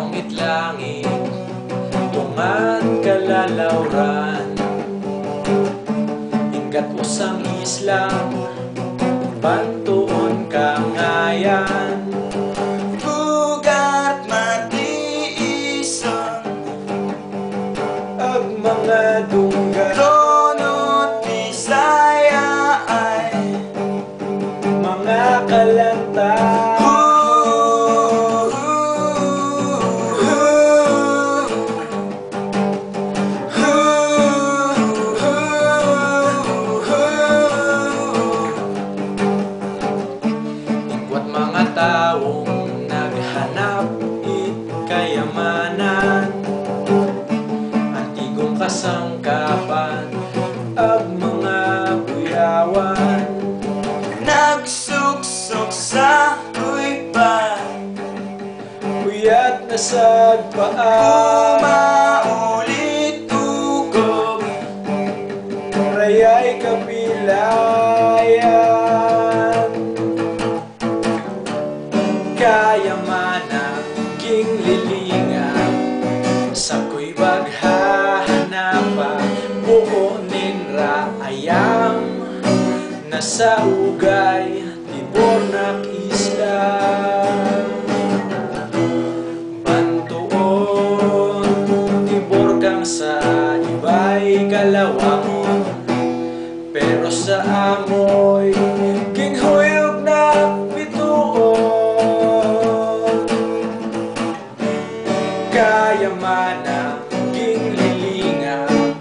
langit-langit, tungan kalalawran, hinggat usang islang, bantuon kangayan. Bugat matiison, Ag mga dungga, Lonot Bisaya ay mga kalanta. Mga taong naghanap kayamanan, antigong kasangkapan, ang mga buyawan, nagsuksok sa kuiba, puyat na sagpaan, umaulit tukob, rayay kapilayan. Kayamanan king lilingan, sa ko'y baghahanapan, buonin ra ayam, nasa ugay tibor na isla. Bantuon tibor kang sa iba'y kalawangon, pero sa amoy king huyog na bituon. Kayamanan king lilingan,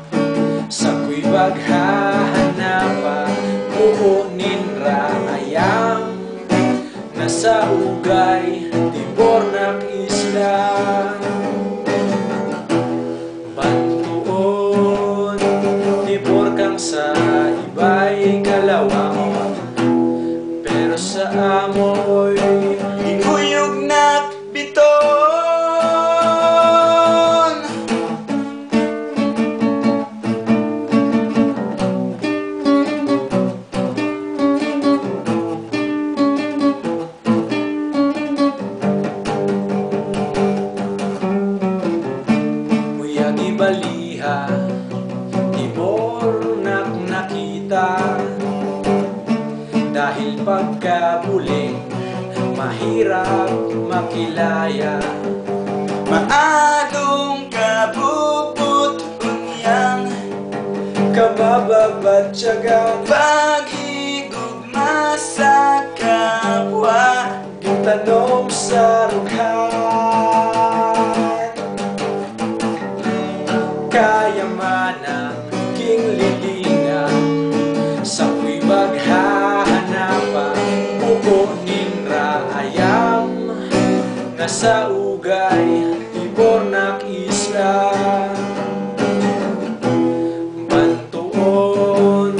sa ko'y baghahanapan, buonin ra ayam, nasa ugay tibor na isla. Bantuon tibor kang sa iba'y kalawangon, pero sa amoy huyog na bituon. Baliha, tibor nak nakita, dahil pagkabuling mahirap makilaya. Maadong kabubot unyang, Kamababatsagang paghigugma sa kapwa, gintanom sa rughan. Kayamanan king lilingan, sa ko'y baghahanapan, buonin ra ayam, nasa ugay tibor na isla. Bantuon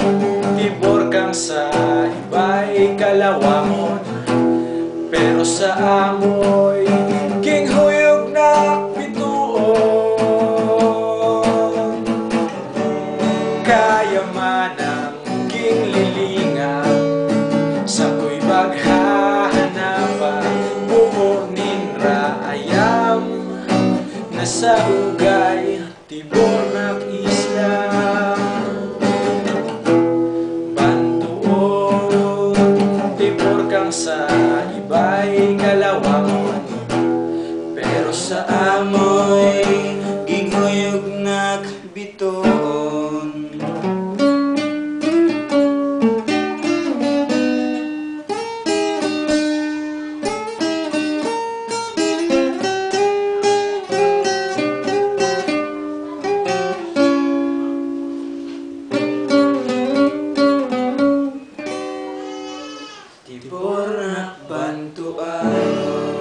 tibor kang sa iba'y kalawangon, pero sa amoy king huyog na bituon. Kayamanan king lilingan, sa ko'y baghahanapan, buonin ra ayam, nasa ugay tibor na isla. Bantuon tibor kang sa iba'y kalawangon, pero sa amoy gihuyog na bituon. tibor na bantuan.